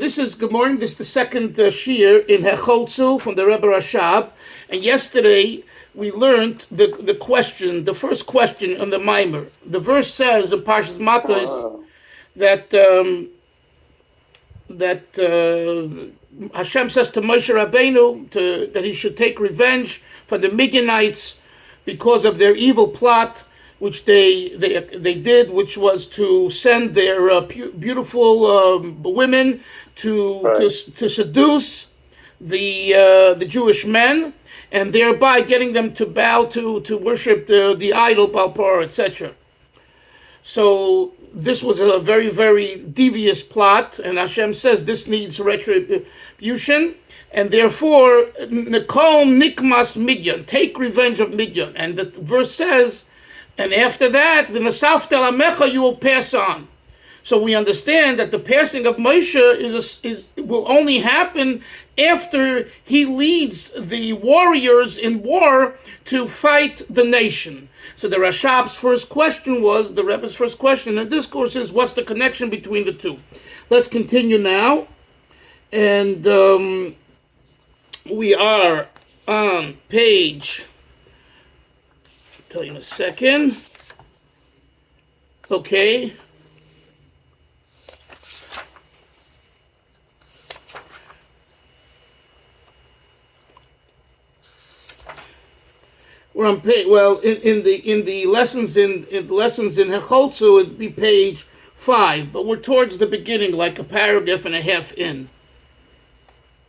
this is, good morning, this is the second shiur in Hechaltzu from the Rebbe Rashab. And yesterday we learned the question, the first question on the Maimer. The verse says in Parshas Matos that Hashem says to Moshe Rabbeinu that he should take revenge for the Midianites because of their evil plot, which they did, which was to send their beautiful women to seduce the Jewish men, and thereby getting them to bow to worship the idol Baal, etc. So this was a very, very devious plot, and Hashem says this needs retribution, and therefore Nekom Nikmas Midian, take revenge of Midian. And the verse says, and after that, v'nasafta lamecha, you will pass on. So we understand that the passing of Moshe will only happen after he leads the warriors in war to fight the nation. So the Rashab's first question was, the Rebbe's first question in the discourse is, what's the connection between the two? Let's continue now. And we are on page... I'll tell you in a second. Okay. We're on page. Well, in the lessons in Hechaltzu, it'd be page 5, but we're towards the beginning, like a paragraph and a half in.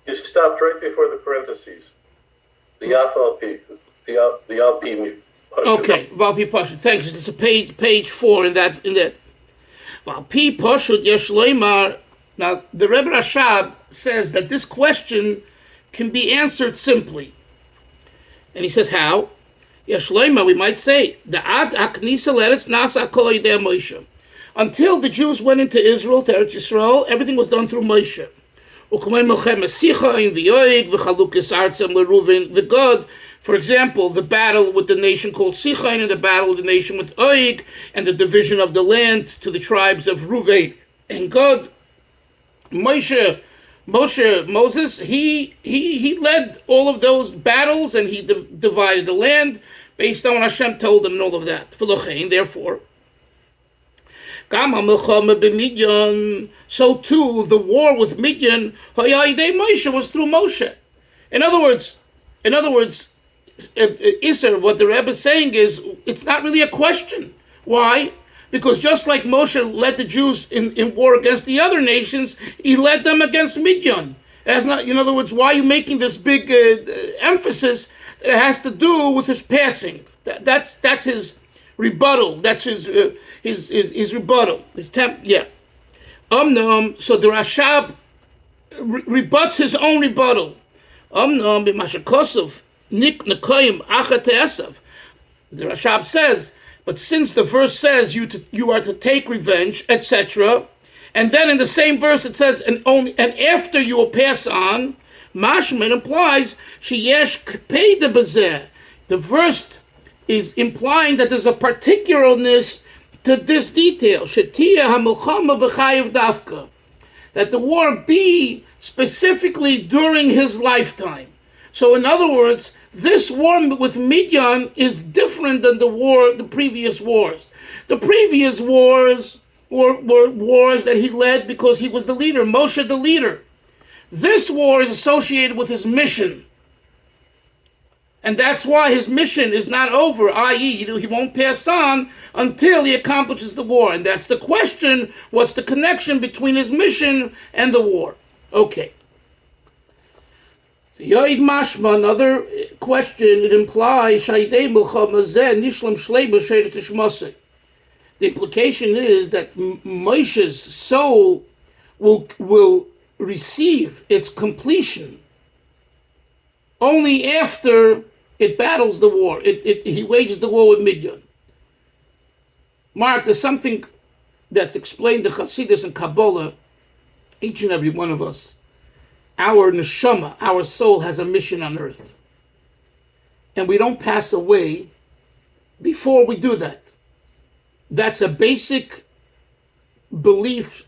You stopped right before the parentheses. The Alpi. The Alpi. Okay, Valpi Pashut. Thanks. It's a page 4 in that. Valpi Pashut Yesh Leimar. Now, the Rebbe Rashab says that this question can be answered simply, and he says how. Yesh Leimar, we might say, the Ad Aknisa Leretz Nasa Kol Yidei Moshe. Until the Jews went into Israel, to Eretz Yisrael, everything was done through Moshe. The God. For example, the battle with the nation called Sichain, and the battle with the nation with Oig, and the division of the land to the tribes of Ruvain and Gad. Moses, he led all of those battles, and he divided the land based on what Hashem told him and all of that. Therefore, so too the war with Midian, Moshe, was through Moshe. In other words, Isser, what the Rebbe is saying is, it's not really a question. Why? Because just like Moshe led the Jews in war against the other nations, he led them against Midian. That's not, in other words, why are you making this big emphasis that it has to do with his passing? That's his rebuttal. That's his rebuttal. So the Rashab rebuts his own rebuttal. The Rashab says, but since the verse says you are to take revenge, etc., and then in the same verse it says, and after you will pass on, Mashman implies sheyesh kpei de bezeh. The verse is implying that there's a particularness to this detail. Shetiyah hamilchama b'chayev dafka, that the war be specifically during his lifetime. So in other words, this war with Midian is different than the previous wars. The previous wars were wars that he led because he was the leader, Moshe the leader. This war is associated with his mission. And that's why his mission is not over, i.e., he won't pass on until he accomplishes the war. And that's the question, what's the connection between his mission and the war? Okay. Yoid Mashma, another question, it implies the implication is that Moshe's soul will receive its completion only after it battles the war. He wages the war with Midian. Mark, there's something that's explained in Chassidus and Kabbalah, each and every one of us. Our neshama, our soul, has a mission on earth. And we don't pass away before we do that. That's a basic belief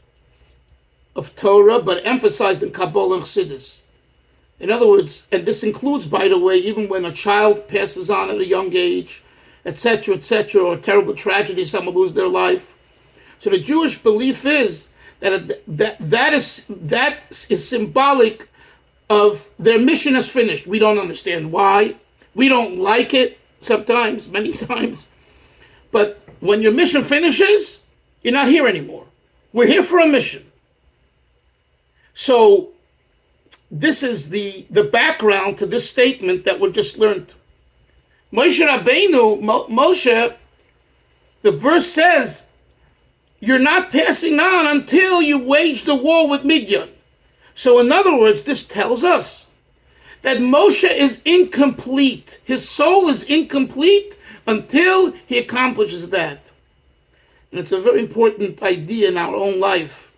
of Torah, but emphasized in Kabbalah and Chassidus. In other words, and this includes, by the way, even when a child passes on at a young age, etc., or a terrible tragedy, someone lose their life. So the Jewish belief is that is symbolic of their mission is finished. We don't understand why. We don't like it sometimes, many times. But when your mission finishes, you're not here anymore. We're here for a mission. So this is the background to this statement that we just learned. Moshe Rabbeinu, Moshe, the verse says, you're not passing on until you wage the war with Midian. So in other words, this tells us that Moshe is incomplete. His soul is incomplete until he accomplishes that. And it's a very important idea in our own life.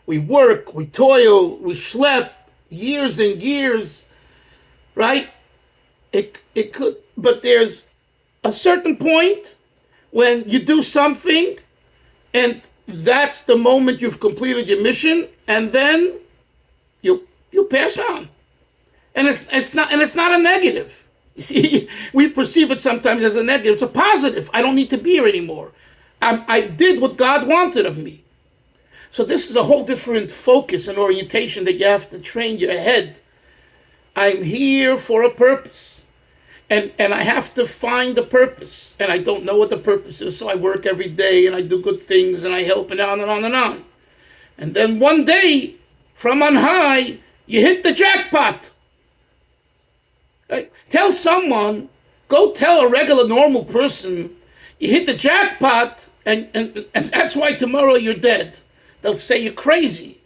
We work, we toil, we schlep years and years, right? It could, but there's a certain point when you do something and that's the moment you've completed your mission, and then you pass on. And it's not a negative. You see, we perceive it sometimes as a negative. It's a positive. I don't need to be here anymore. I did what God wanted of me. So this is a whole different focus and orientation that you have to train your head. I'm here for a purpose. And I have to find the purpose. And I don't know what the purpose is, so I work every day and I do good things and I help and on and on and on. And then one day, from on high, you hit the jackpot. Right? Tell someone, go tell a regular normal person, you hit the jackpot and that's why tomorrow you're dead. They'll say you're crazy.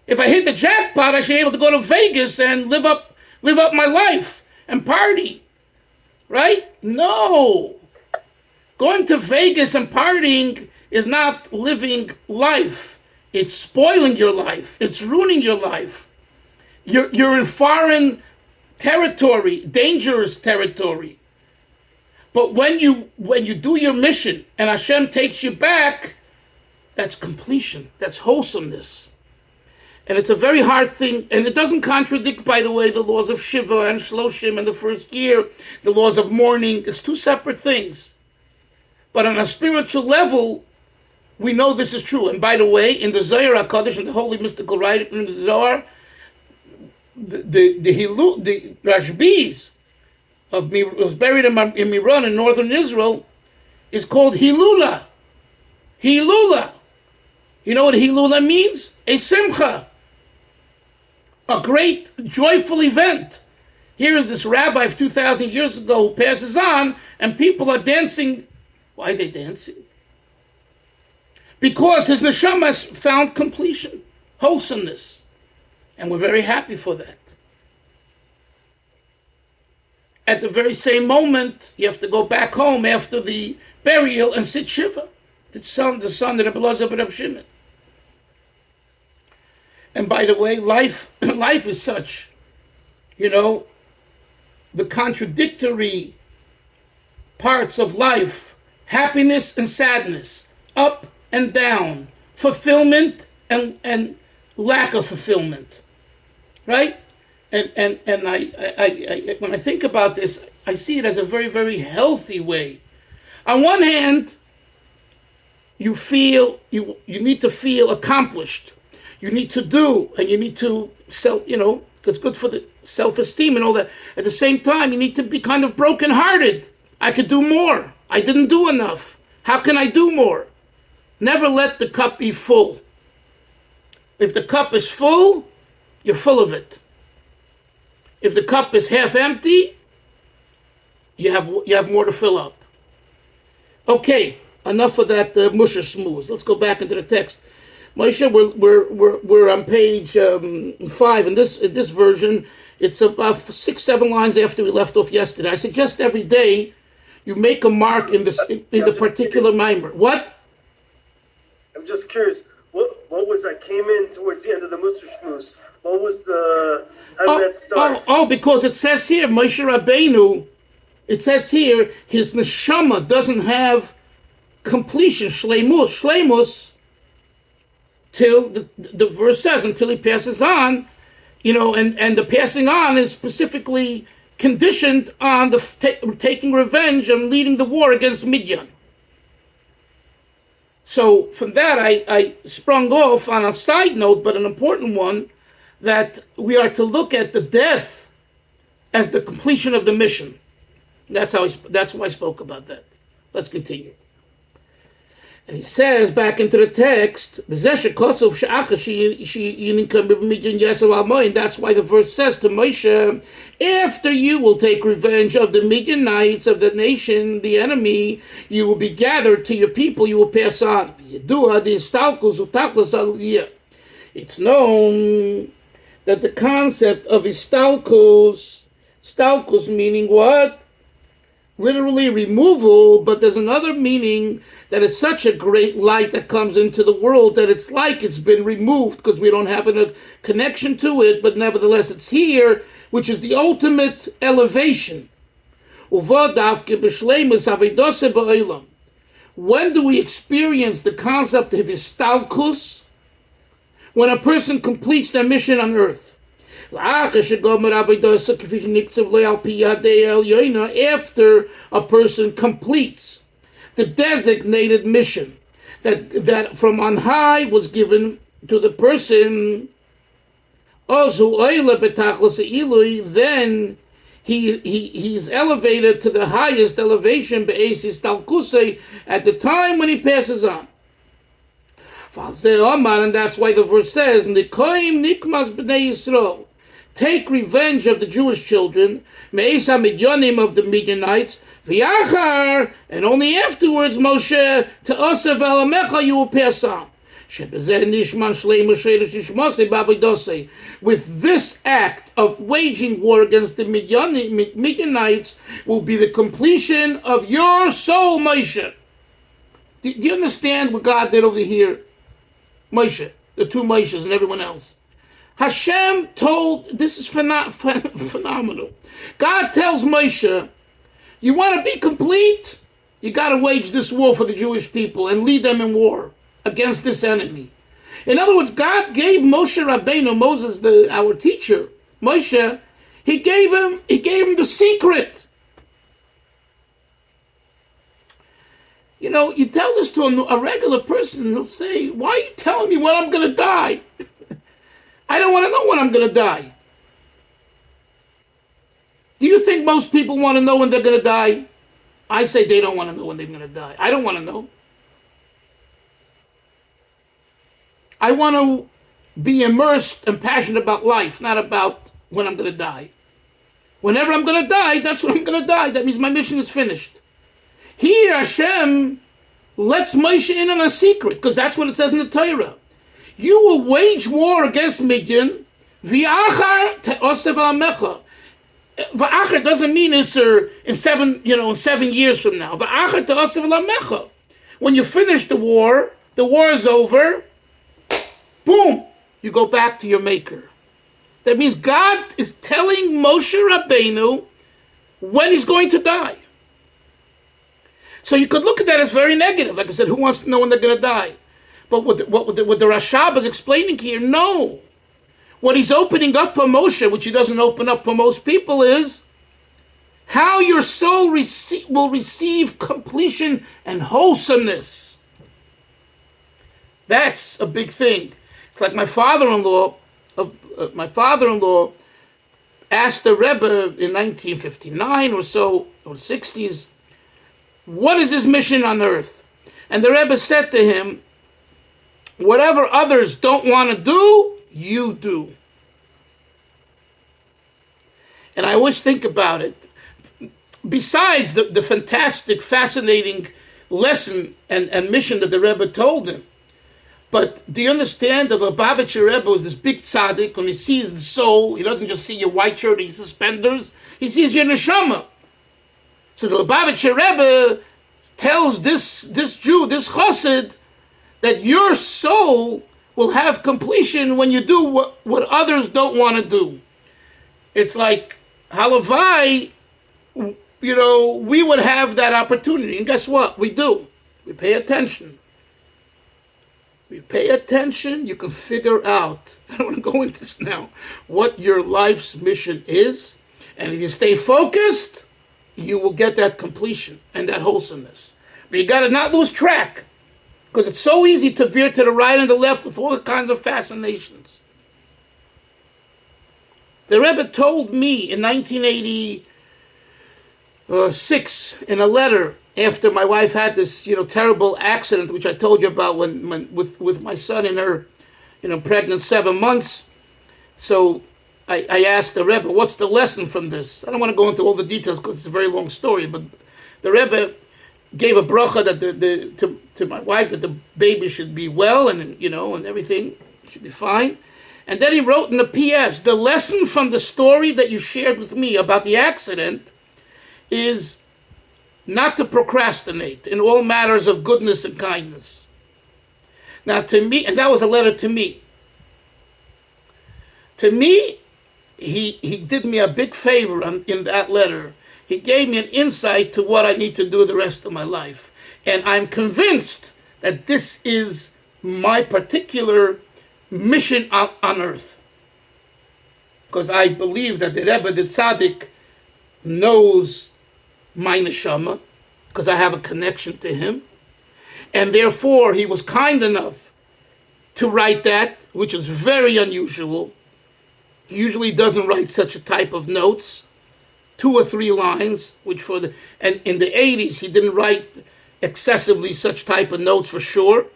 If I hit the jackpot, I should be able to go to Vegas and live up my life and party. Right? No. Going to Vegas and partying is not living life. It's spoiling your life. It's ruining your life. You're in foreign territory, dangerous territory. But when you do your mission and Hashem takes you back, that's completion. That's wholesomeness. And it's a very hard thing, and it doesn't contradict, by the way, the laws of Shiva and Shloshim and the first year, the laws of mourning. It's two separate things. But on a spiritual level, we know this is true. And by the way, in the Zohar HaKadosh, in the holy mystical writing in the Zohar, the Rashbis was buried in Miran in northern Israel is called Hilula. Hilula. You know what Hilula means? A simcha. A great, joyful event. Here is this rabbi of 2,000 years ago who passes on, and people are dancing. Why are they dancing? Because his neshama has found completion, wholesomeness. And we're very happy for that. At the very same moment, you have to go back home after the burial and sit Shiva, the son of the Belazar ben Shimon. And by the way, life is such, the contradictory parts of life, happiness and sadness, up and down, fulfillment and lack of fulfillment, right? And I when I think about this, I see it as a very, very healthy way. On one hand, you feel you need to feel accomplished. You need to do, and you need to it's good for the self-esteem and all that. At the same time, you need to be kind of brokenhearted. I could do more. I didn't do enough. How can I do more? Never let the cup be full. If the cup is full, you're full of it. If the cup is half empty, you have more to fill up. Okay, enough of that musha smooth. Let's go back into the text. Moshe, we're on page 5 in this version. It's about 6-7 lines after we left off yesterday. I suggest every day you make a mark in the particular mimer. What? I'm just curious. What was I came in towards the end of the Musar Shmuz? What was how did that start? Because it says here, Moshe Rabbeinu, it says here, his neshama doesn't have completion, shleimus. Shleimus till the verse says, until he passes on, and the passing on is specifically conditioned on the taking revenge and leading the war against Midian. So from that, I sprung off on a side note, but an important one, that we are to look at the death as the completion of the mission. That's why I spoke about that. Let's continue. And he says back into the text, that's why the verse says to Moshe, after you will take revenge of the Midianites of the nation, the enemy, you will be gathered to your people, you will pass on. It's known that the concept of istalkus meaning what? Literally removal, but there's another meaning that it's such a great light that comes into the world that it's like it's been removed because we don't have a connection to it, but nevertheless it's here, which is the ultimate elevation. When do we experience the concept of istalkus? When a person completes their mission on earth. After a person completes the designated mission that from on high was given to the person, then he's elevated to the highest elevation at the time when he passes on. And that's why the verse says, take revenge of the Jewish children, of the Midianites, and only afterwards, Moshe, to Osev Elamecha, you will pass on. With this act of waging war against the Midianites will be the completion of your soul, Moshe. Do you understand what God did over here? Moshe, the two Moshes and everyone else. Hashem told, this is phenomenal. God tells Moshe, you want to be complete? You got to wage this war for the Jewish people and lead them in war against this enemy. In other words, God gave Moshe Rabbeinu, Moses, our teacher, Moshe, he gave him the secret. You tell this to a regular person, and they'll say, why are you telling me when I'm going to die? I don't want to know when I'm going to die. Do you think most people want to know when they're going to die? I say they don't want to know when they're going to die. I don't want to know. I want to be immersed and passionate about life, not about when I'm going to die. Whenever I'm going to die, that's when I'm going to die. That means my mission is finished. Here, Hashem lets Moshe in on a secret, because that's what it says in the Torah. You will wage war against Midian. V'achar te'osev alamecha. V'achar doesn't mean in 7 years from now. V'achar te'osev alamecha. When you finish the war is over. Boom, you go back to your maker. That means God is telling Moshe Rabbeinu when he's going to die. So you could look at that as very negative. Like I said, who wants to know when they're going to die? But what the Rashab is explaining here, no. What he's opening up for Moshe, which he doesn't open up for most people, is how your soul will receive completion and wholesomeness. That's a big thing. It's like my father-in-law asked the Rebbe in 1959 or so, or 60s, what is his mission on earth? And the Rebbe said to him, whatever others don't want to do, you do. And I always think about it. Besides the fantastic, fascinating lesson and mission that the Rebbe told him, but do you understand that the Lubavitcher Rebbe was this big tzaddik? When he sees the soul, he doesn't just see your white shirt and your suspenders, he sees your neshama. So the Lubavitcher Rebbe tells this Jew, this chassid, that your soul will have completion when you do what others don't want to do. It's like, halavai, we would have that opportunity. And guess what? We do. We pay attention. If you pay attention, you can figure out, I don't want to go into this now, what your life's mission is. And if you stay focused, you will get that completion and that wholesomeness. But you got to not lose track, because it's so easy to veer to the right and the left with all kinds of fascinations. The Rebbe told me in 1986 in a letter after my wife had this, terrible accident, which I told you about when with my son in her, pregnant 7 months. So I asked the Rebbe, what's the lesson from this? I don't want to go into all the details because it's a very long story, but the Rebbe gave a bracha that to my wife that the baby should be well and and everything should be fine. And then he wrote in the PS, the lesson from the story that you shared with me about the accident is not to procrastinate in all matters of goodness and kindness. Now to me, and that was a letter to me. To me, he did me a big favor in that letter. He gave me an insight to what I need to do the rest of my life. And I'm convinced that this is my particular mission on earth. Because I believe that the Rebbe, the Tzaddik, knows my neshama, because I have a connection to him. And therefore, he was kind enough to write that, which is very unusual. He usually doesn't write such a type of notes, 2 or 3 lines, and in the 80s, he didn't write excessively such type of notes for sure.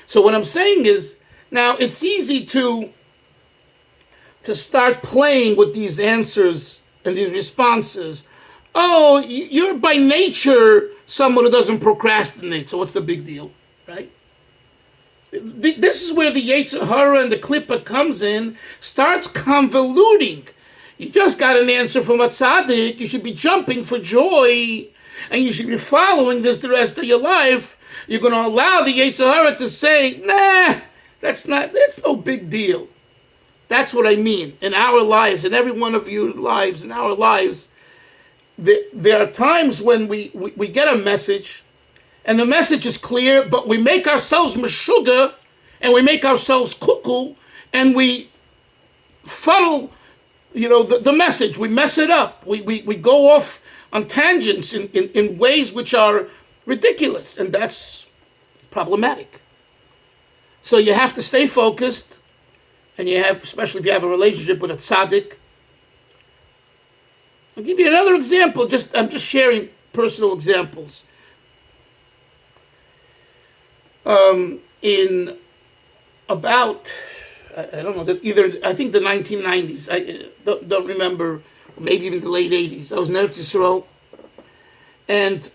So what I'm saying is, now it's easy to start playing with these answers and these responses. Oh, you're by nature someone who doesn't procrastinate, so what's the big deal, right? This is where the Yetzer Hara and the Klippa comes in, starts convoluting. You just got an answer from a tzaddik, you should be jumping for joy, and you should be following this the rest of your life. You're going to allow the Yetzer Hara to say, nah, that's no big deal. That's what I mean. In our lives, in every one of your lives, in our lives, there are times when we get a message, and the message is clear, but we make ourselves meshuga, and we make ourselves cuckoo, and we fuddle, the message. We mess it up. We go off on tangents in ways which are ridiculous, and that's problematic. So you have to stay focused, and especially if you have a relationship with a tzaddik. I'll give you another example. I'm just sharing personal examples. In about, I don't know, I think the 1990s, I don't remember, maybe even the late 80s, I was in Eretz Yisrael, and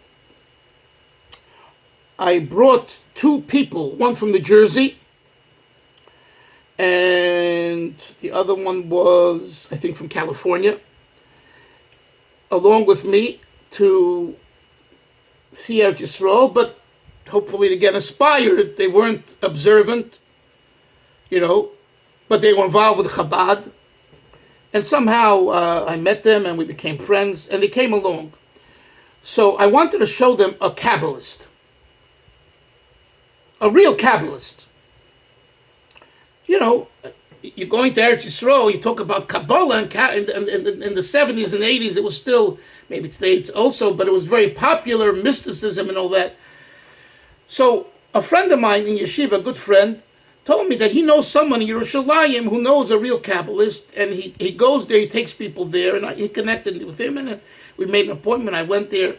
I brought 2 people, one from New Jersey, and the other one was, I think, from California, along with me to see Eretz Yisrael, but hopefully to get inspired. They weren't observant, but they were involved with Chabad. And somehow I met them and we became friends, and they came along. So I wanted to show them a Kabbalist, a real Kabbalist. You're going to Eretz Yisrael, you talk about Kabbalah, and in the 70s and 80s, it was still, maybe today it's also, but it was very popular, mysticism and all that. So a friend of mine in yeshiva, a good friend, told me that he knows someone in Yerushalayim who knows a real Kabbalist, and he goes there, he takes people there, and he connected with him, and we made an appointment. I went there.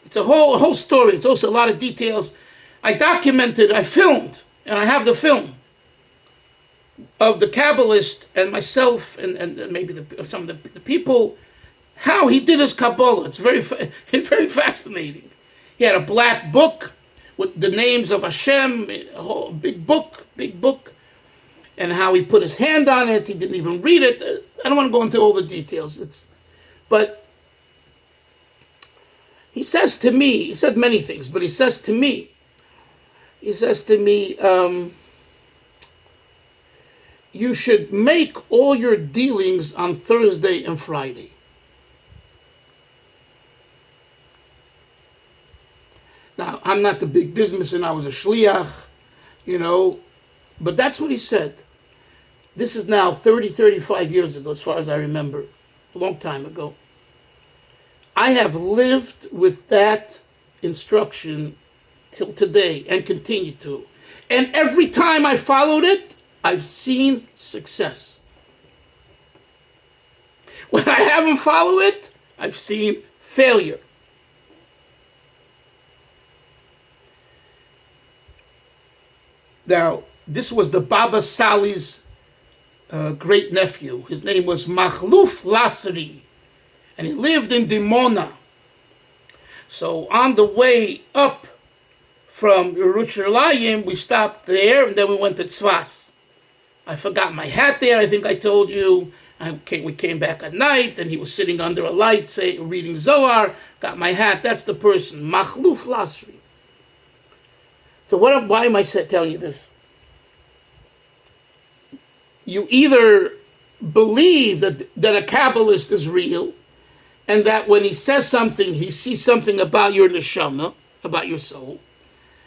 It's a whole story. It's also a lot of details. I documented, I filmed, and I have the film of the Kabbalist and myself and maybe some of the people, how he did his Kabbalah. It's very fascinating. He had a black book with the names of Hashem, a whole big book, and how he put his hand on it. He didn't even read it. I don't want to go into all the details. But he says to me, he said many things, but he says to me, you should make all your dealings on Thursday and Friday. Now, I'm not the big businessman. I was a shliach. But that's what he said. This is now 30, 35 years ago, as far as I remember, a long time ago. I have lived with that instruction till today and continue to. And every time I followed it, I've seen success. When I haven't followed it, I've seen failure. Now, this was the Baba Salih's great nephew. His name was Machluf Lasri, and he lived in Dimona. So on the way up from Yerushalayim, we stopped there, and then we went to Tzfas. I forgot my hat there, I think I told you. We came back at night, and he was sitting under a light, reading Zohar. Got my hat. That's the person, Machluf Lasri. So why am I telling you this? You either believe that a Kabbalist is real, and that when he says something, he sees something about your neshama, about your soul.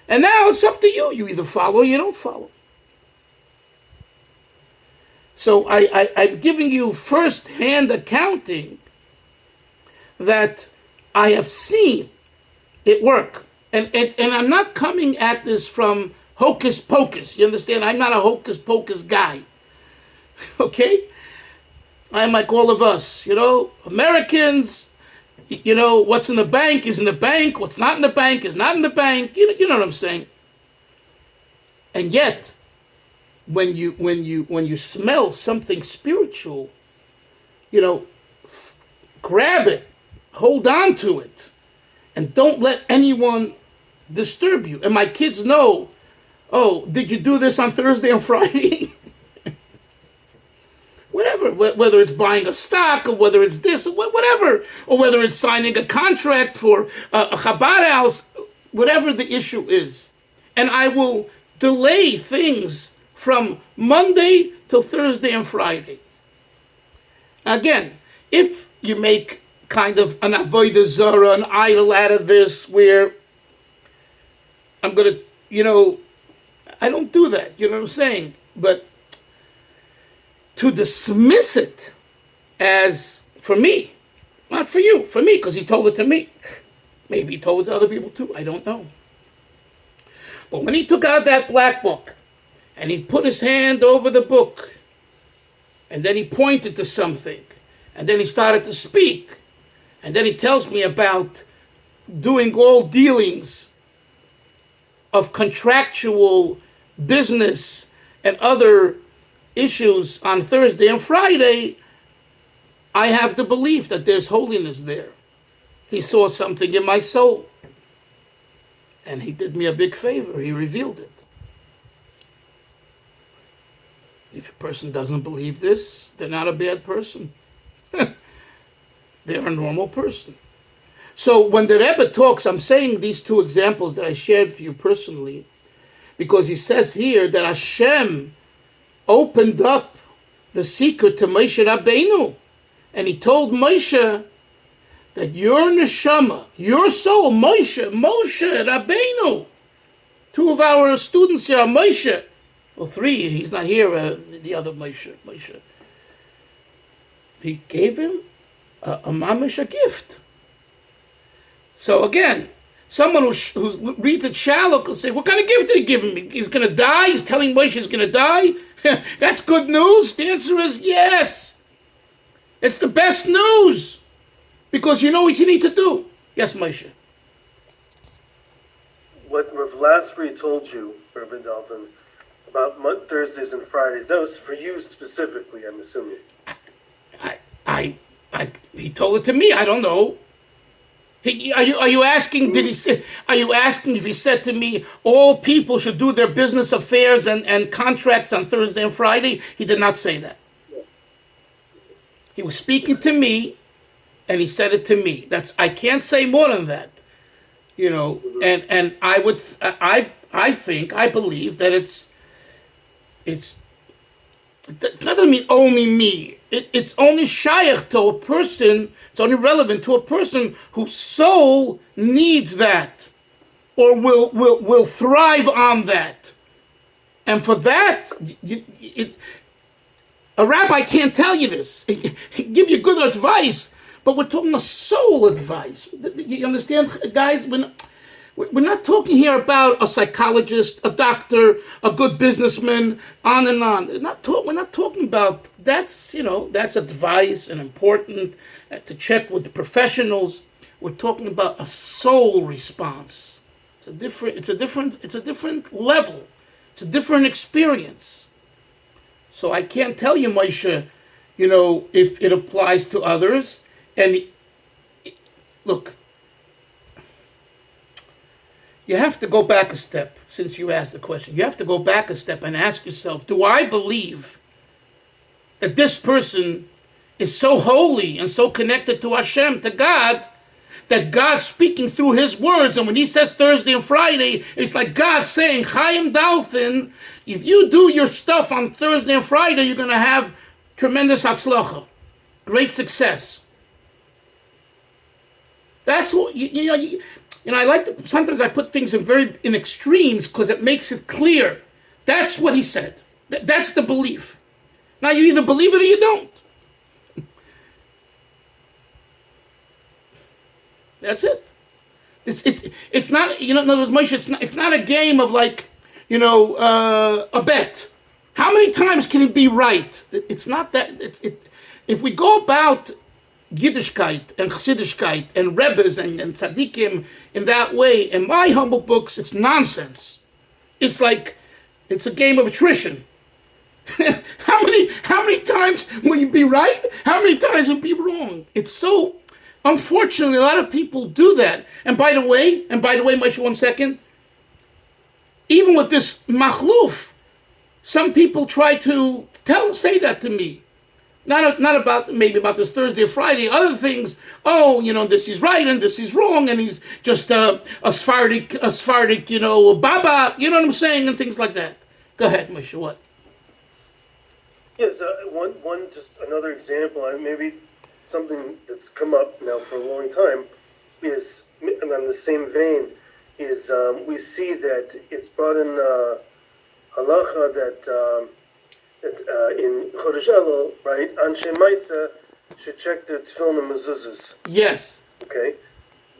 And now it's up to you. You either follow or you don't follow. So I'm giving you first-hand accounting that I have seen it work. And I'm not coming at this from hocus pocus. You understand? I'm not a hocus pocus guy. Okay? I'm like all of us, Americans, what's in the bank is in the bank, what's not in the bank is not in the bank. You know what I'm saying? And yet, when you smell something spiritual, grab it, hold on to it, and don't let anyone disturb you. And my kids know, oh, did you do this on Thursday and Friday? Whatever, whether it's buying a stock or whether it's this or whatever, or whether it's signing a contract for a Chabad house, whatever the issue is. And I will delay things from Monday till Thursday and Friday. Again, if you make kind of an avodah zarah, an idol out of this, where I'm going to, I don't do that, you know what I'm saying? But to dismiss it as, for me, not for you, for me, because he told it to me. Maybe he told it to other people too, I don't know. But when he took out that black book, and he put his hand over the book, and then he pointed to something, and then he started to speak, and then he tells me about doing all dealings of contractual business and other issues on Thursday and Friday, I have the belief that there's holiness there. He saw something in my soul. And he did me a big favor. He revealed it. If a person doesn't believe this, they're not a bad person. They're a normal person. So when the Rebbe talks, I'm saying these two examples that I shared with you personally, because he says here that Hashem opened up the secret to Moshe Rabbeinu. And he told Moshe that your neshama, your soul, Moshe Rabbeinu, two of our students here are Moshe. Well, three, he's not here, the other Moshe. He gave him a mamish, a gift. So again, someone who reads it shallow could say, what kind of gift did he give him? He's going to die? He's telling Moshe he's going to die? That's good news? The answer is yes. It's the best news. Because you know what you need to do. Yes, Moshe. What Rav Lasry told you, Rabbi Dalfin, about Thursdays and Fridays, that was for you specifically, I'm assuming. He told it to me. I don't know. Are you asking? Are you asking if he said to me all people should do their business affairs and contracts on Thursday and Friday? He did not say that. He was speaking to me, and he said it to me. I can't say more than that, And I believe that it's not going to mean only me. It's only shaykh to a person. It's only relevant to a person whose soul needs that, or will thrive on that. And for that, a rabbi can't tell you this, give you good advice, but we're talking a soul advice. You understand, guys? We're not talking here about a psychologist, a doctor, a good businessman, on and on. We're not talking about that's advice and important to check with the professionals. We're talking about a soul response. It's a different level. It's a different experience. So I can't tell you, Moshe, if it applies to others. And look, you have to go back a step, since you asked the question. You have to go back a step and ask yourself, do I believe that this person is so holy and so connected to Hashem, to God, that God's speaking through his words, and when he says Thursday and Friday, it's like God saying, Chaim Dalfin, if you do your stuff on Thursday and Friday, you're going to have tremendous hatzlacha, great success. That's what, I like to, sometimes I put things in extremes because it makes it clear. That's what he said. That's the belief. Now you either believe it or you don't. That's it. It's not, in other words, Moshe, it's not a game of like, a bet. How many times can it be right? It's not that. If we go about Yiddishkeit and Chassidishkeit and Rebbes and Tzaddikim in that way, in my humble books, it's nonsense. It's like, it's a game of attrition. How many times will you be right? How many times will you be wrong? It's so, unfortunately, a lot of people do that. And by the way, Moshe, 1 second, even with this machluf, some people try to say that to me. Not about this Thursday or Friday, other things. Oh, this is right and this is wrong, and he's just a Sephardic, Baba, you know what I'm saying, and things like that. Go ahead, Moshe, what? Yes, one just another example, maybe something that's come up now for a long time, is, and on the same vein, is we see that it's brought in halacha that in Chodesh Elul, right, Anshe Maisa should check their tefillin and mezuzahs. Yes. Okay?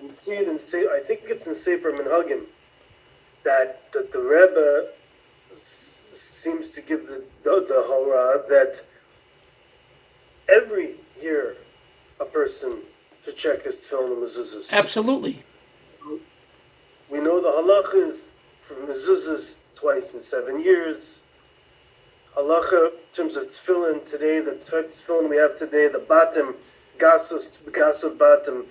We see it I think it's in Sefer Minhagim, that the Rebbe seems to give the hora that every year a person should check his tefillin and mezuzahs. Absolutely. We know the halacha is for mezuzahs twice in 7 years. Halacha in terms of tefillin today, the type of tefillin we have today, the batim, gasot batim,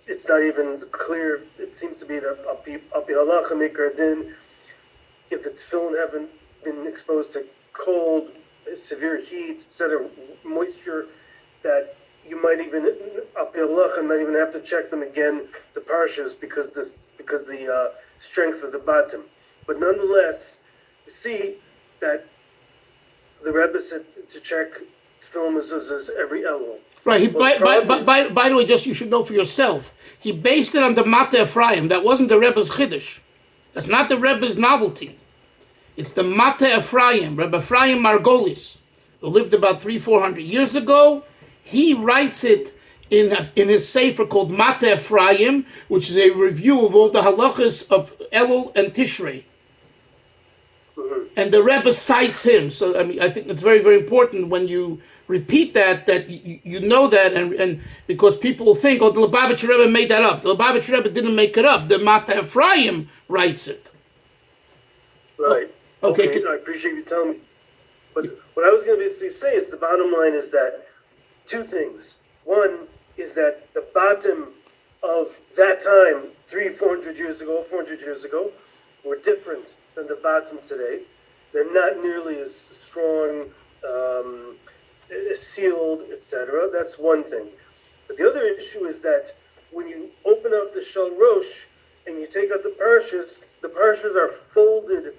it's not even clear. It seems to be that api halacha maker din, if the tefillin haven't been exposed to cold, severe heat, etc., moisture, that you might even api halacha not even have to check them again, the parshas, because the strength of the batim. But nonetheless, we see that the Rebbe said to check tefillin mezuzahs every Elul. Right. By the way, just you should know for yourself, he based it on the Mata Ephraim. That wasn't the Rebbe's Chiddush. That's not the Rebbe's novelty. It's the Mata Ephraim, Rebbe Ephraim Margolis, who lived about 300-400 years ago. He writes it in his sefer called Mata Ephraim, which is a review of all the halachas of Elul and Tishrei. And the Rebbe cites him. So I think it's very, very important when you repeat that you know that, and because people will think, oh, the Lubavitcher Rebbe made that up. The Lubavitcher Rebbe didn't make it up. The Mata Ephraim writes it. Right. Okay. I appreciate you telling me. But what I was going to basically say is the bottom line is that two things. One is that the bottom of that time, 400 years ago, were different than the bottom today. They're not nearly as strong, sealed, etc. That's one thing. But the other issue is that when you open up the Shel Rosh and you take out the parshas are folded,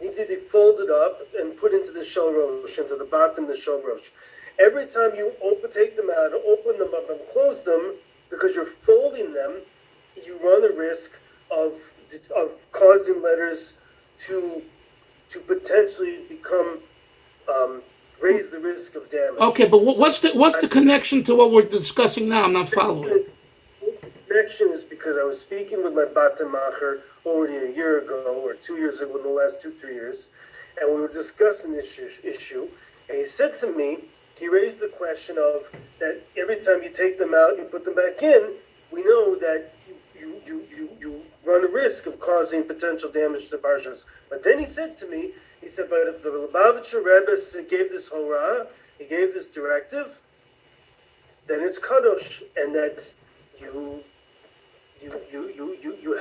need to be folded up and put into the Shel Rosh, into the bottom of the Shel Rosh. Every time you take them out, open them up and close them, because you're folding them, you run the risk of causing letters to to potentially become raise the risk of damage. Okay, but what's the connection to what we're discussing now? I'm not following. The connection is because I was speaking with my batemacher already a year ago or 2 years ago, in the last 2-3 years, and we were discussing this issue. And he said to me, he raised the question of that every time you take them out, you put them back in. We know that you run a risk of causing potential damage to the parshas. But then he said to me, he said, but if the Lubavitcher Rebbe gave this horah, he gave this directive, then it's kadosh, and that you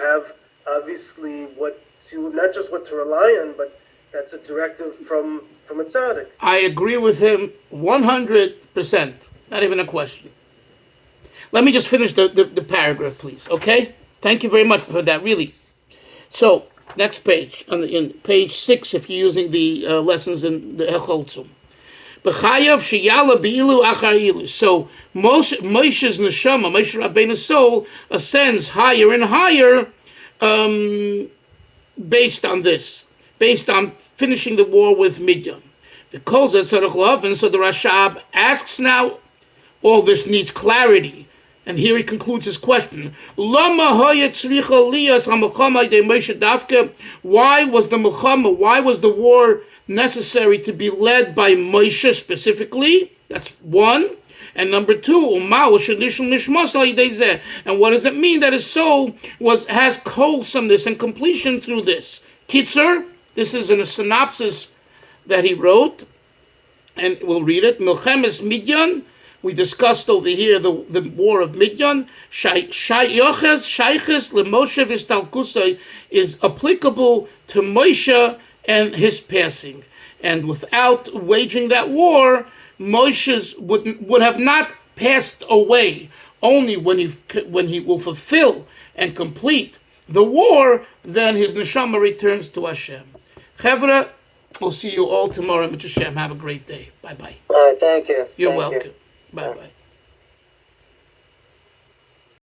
have obviously what to, not just what to rely on, but that's a directive from a tzaddik. I agree with him 100%. Not even a question. Let me just finish the paragraph, please. Okay? Thank you very much for that, really. So, next page, in page 6, if you're using the lessons in the Hechaltzu. So Moshe's neshama, Moshe Rabbeinu's soul, ascends higher and higher based on this, based on finishing the war with Midian. The Kol and so the Rashab asks now, all this needs clarity. And here he concludes his question. Why was the Milchama, why was the war necessary to be led by Moshe specifically? That's one. And number two, and what does it mean that his soul has wholesomeness and completion through this? Kitzur, this is in a synopsis that he wrote, and we'll read it. Milchemes Midian, we discussed over here the war of Midian. Shayches Lemoshe Vistalkusai is applicable to Moshe and his passing. And without waging that war, Moshe would have not passed away. Only when he will fulfill and complete the war, then his neshama returns to Hashem. Chevra, we'll see you all tomorrow. Mitzvah Hashem. Have a great day. Bye-bye. All right, thank you. You're Thank welcome. you. Bye-bye.